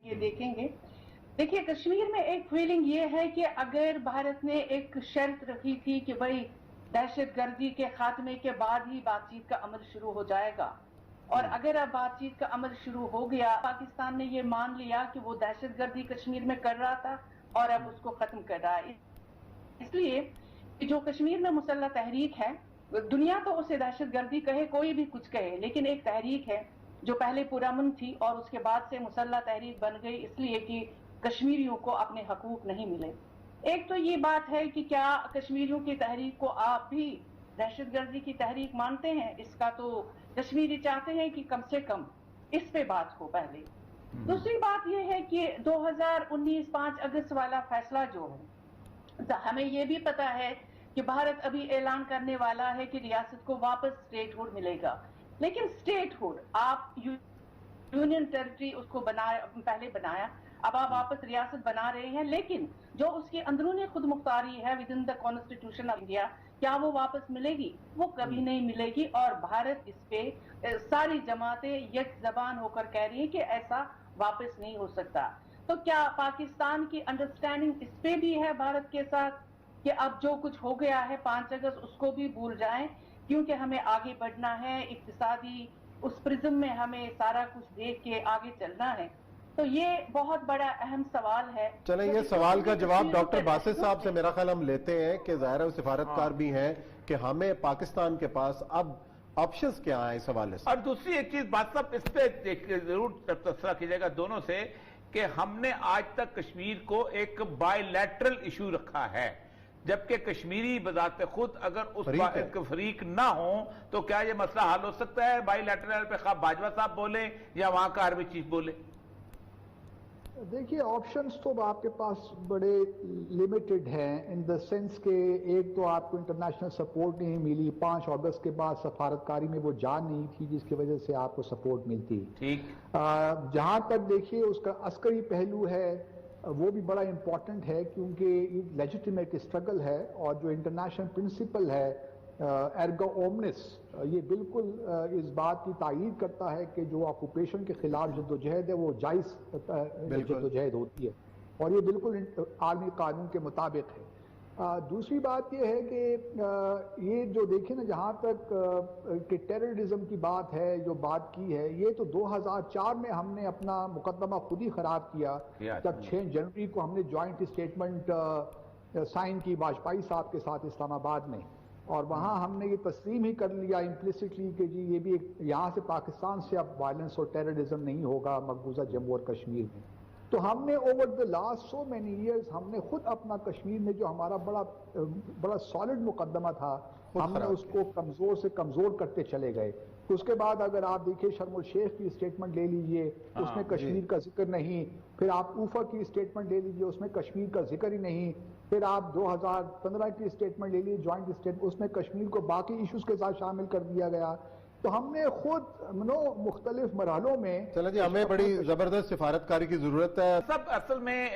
یہ دیکھیں گے. دیکھیے کشمیر میں ایک فیلنگ یہ ہے کہ اگر بھارت نے ایک شرط رکھی تھی کہ بھائی دہشت گردی کے خاتمے کے بعد ہی بات چیت کا عمل شروع ہو جائے گا، اور اگر اب بات چیت کا عمل شروع ہو گیا، پاکستان نے یہ مان لیا کہ وہ دہشت گردی کشمیر میں کر رہا تھا اور اب اس کو ختم کر رہا ہے. اس لیے جو کشمیر میں مسلح تحریک ہے، دنیا تو اسے دہشت گردی کہے، کوئی بھی کچھ کہے، لیکن ایک تحریک ہے جو پہلے پرامن تھی اور اس کے بعد سے مسلح تحریک بن گئی اس لیے کہ کشمیریوں کو اپنے حقوق نہیں ملے. ایک تو یہ بات ہے کہ کیا کشمیریوں کی تحریک کو آپ بھی دہشت گردی کی تحریک مانتے ہیں؟ اس کا تو کشمیری چاہتے ہیں کہ کم سے کم اس پہ بات ہو پہلے. دوسری بات یہ ہے کہ 2019 5 اگست والا فیصلہ جو ہے، ہمیں یہ بھی پتا ہے کہ بھارت ابھی اعلان کرنے والا ہے کہ ریاست کو واپس اسٹیٹ ہوڈ ملے گا، لیکن اسٹیٹ ہوڈ آپ یونین ٹیریٹری اس کو پہلے بنایا، اب آپ واپس ریاست بنا رہے ہیں، لیکن جو اس کی اندرونی خود مختاری ہے with in the constitution of India, کیا وہ واپس ملے گی؟ وہ کبھی نہیں ملے گی. اور بھارت اس پہ ساری جماعتیں یک زبان ہو کر کہہ رہی ہیں کہ ایسا واپس نہیں ہو سکتا. تو کیا پاکستان کی انڈرسٹینڈنگ اس پہ بھی ہے بھارت کے ساتھ کہ اب جو کچھ ہو گیا ہے 5 اگست اس کو بھی بھول جائیں، کیونکہ ہمیں آگے بڑھنا ہے، اقتصادی اس پرزم میں ہمیں سارا کچھ دیکھ کے آگے چلنا ہے؟ تو یہ بہت بڑا اہم سوال ہے. چلیں یہ سوال کا جواب ڈاکٹر باسط صاحب سے میرا خیال ہم لیتے ہیں کہ ظاہر سفارتکار بھی ہیں کہ ہمیں پاکستان کے پاس اب آپشنز کیا ہیں اس حوالے سے. اور دوسری ایک چیز بات صاحب اس پہ ضرور تبصرہ کیجیے گا دونوں سے کہ ہم نے آج تک کشمیر کو ایک بائی لیٹرل ایشو رکھا ہے، جبکہ کشمیری بذات خود اگر اس فریق نہ ہوں تو کیا یہ مسئلہ حل ہو سکتا ہے بائی لیٹرل پہ؟ خواہ باجوہ صاحب بولیں یا وہاں کا عربی چیف بولے. دیکھیے آپشنز تو آپ کے پاس بڑے لیمیٹڈ ہیں ان دا سینس کہ ایک تو آپ کو انٹرنیشنل سپورٹ نہیں ملی، 5 اگست کے بعد سفارتکاری میں وہ جان نہیں تھی جس کی وجہ سے آپ کو سپورٹ ملتی. جہاں تک دیکھیے اس کا عسکری پہلو ہے وہ بھی بڑا امپورٹنٹ ہے، کیونکہ لیجیٹیمیٹ اسٹرگل ہے اور جو انٹرنیشنل پرنسپل ہے ایرگو اومنس، یہ بالکل اس بات کی تائید کرتا ہے کہ جو آکوپیشن کے خلاف جدوجہد ہے وہ جائز جدوجہد ہوتی ہے، اور یہ بالکل عالمی قانون کے مطابق ہے. دوسری بات یہ ہے کہ یہ جو دیکھیں نا جہاں تک کہ ٹیررزم کی بات ہے، جو بات کی ہے، یہ تو 2004 میں ہم نے اپنا مقدمہ خود ہی خراب کیا جب 6 جنوری کو ہم نے جوائنٹ اسٹیٹمنٹ سائن کی واجپئی صاحب کے ساتھ اسلام آباد میں، اور وہاں ہم نے یہ تسلیم ہی کر لیا امپلیسٹلی کہ جی یہ بھی یہاں سے پاکستان سے اب وائلنس اور ٹیررزم نہیں ہوگا مقبوضہ جموں اور کشمیر میں. تو ہم نے over the last so many years ہم نے خود اپنا کشمیر میں جو ہمارا بڑا سالڈ مقدمہ تھا ہم نے اس کو کمزور سے کمزور کرتے چلے گئے. اس کے بعد اگر آپ دیکھیں شرم الشیخ کی اسٹیٹمنٹ لے لیجئے اس میں کشمیر کا ذکر نہیں، پھر آپ اوفا کی اسٹیٹمنٹ لے لیجئے اس میں کشمیر کا ذکر ہی نہیں، پھر آپ 2015 کی اسٹیٹمنٹ لے لیجئے جوائنٹ اسٹیٹمنٹ اس میں کشمیر کو باقی ایشوز کے ساتھ شامل کر دیا گیا. تو ہم نے خود مختلف مرحلوں میں چلیں جی ہمیں بڑی زبردست سفارتکاری کی ضرورت ہے. سب اصل میں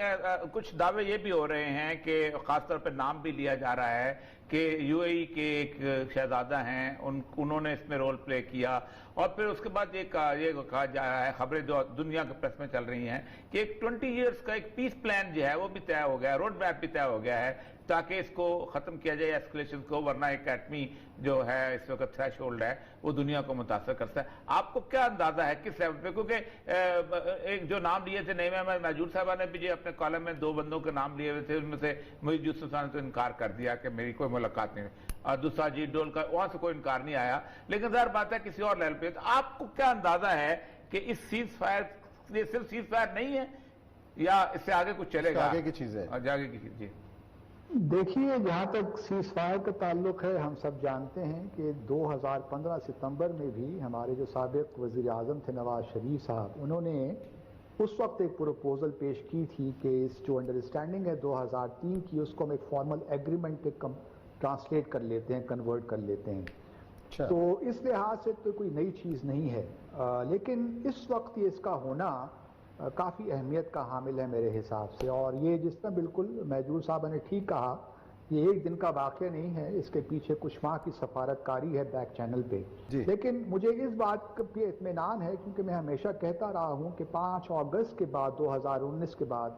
کچھ دعوے یہ بھی ہو رہے ہیں کہ خاص طور پہ نام بھی لیا جا رہا ہے کہ یو اے ای کے ایک شہزادہ ہیں انہوں نے اس میں رول پلے کیا، اور پھر اس کے بعد یہ کہا جا رہا ہے، خبریں جو دنیا کے پریس میں چل رہی ہیں کہ ایک 20 ایئرز کا ایک پیس پلان جو ہے وہ بھی طے ہو گیا ہے، روڈ میپ بھی طے ہو گیا ہے تاکہ اس کو ختم کیا جائے ایسکلیشن کو، ورنہ ایک ایٹمی جو ہے اس وقت تھریش ہولڈ ہے وہ دنیا کو متاثر کرتا ہے. آپ کو کیا اندازہ ہے کس لیول پہ؟ کیونکہ ایک جو نام لیے تھے نعیم احمد محجور صاحبہ نے بھی اپنے کالم میں 2 بندوں کے نام لیے ہوئے تھے، ان میں سے محیط یوسف صاحب نے تو انکار کر دیا کہ میری کوئی ملاقات نہیں ہوئی، اور دوسرا جیت ڈول کا وہاں سے کوئی انکار نہیں آیا. لیکن ظاہر بات ہے کسی اور لیول پہ تو آپ کو کیا اندازہ ہے کہ اس سیز فائر یہ صرف سیز فائر نہیں ہے یا اس سے آگے کچھ چلے گا؟ آگے کی چیز ہے آگے کی چیز. جی دیکھیے جہاں تک سیز فائر کا تعلق ہے ہم سب جانتے ہیں کہ 2015 ستمبر میں بھی ہمارے جو سابق وزیر اعظم تھے نواز شریف صاحب، انہوں نے اس وقت ایک پروپوزل پیش کی تھی کہ اس جو انڈرسٹینڈنگ ہے 2003 کی اس کو ہم ایک فارمل ایگریمنٹ پہ ٹرانسلیٹ کر لیتے ہیں، کنورٹ کر لیتے ہیں. تو اس لحاظ سے تو کوئی نئی چیز نہیں ہے، لیکن اس وقت اس کا ہونا کافی اہمیت کا حامل ہے میرے حساب سے. اور یہ جس طرح بالکل محجور صاحب نے ٹھیک کہا یہ ایک دن کا واقعہ نہیں ہے، اس کے پیچھے کچھ ماہ کی سفارتکاری ہے بیک چینل پہ جی۔ لیکن مجھے اس بات پہ اطمینان ہے کیونکہ میں ہمیشہ کہتا رہا ہوں کہ 5 اگست کے بعد 2019 کے بعد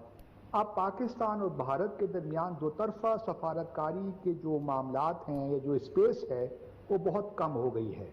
اب پاکستان اور بھارت کے درمیان دو طرفہ سفارتکاری کے جو معاملات ہیں یا جو اسپیس ہے وہ بہت کم ہو گئی ہے۔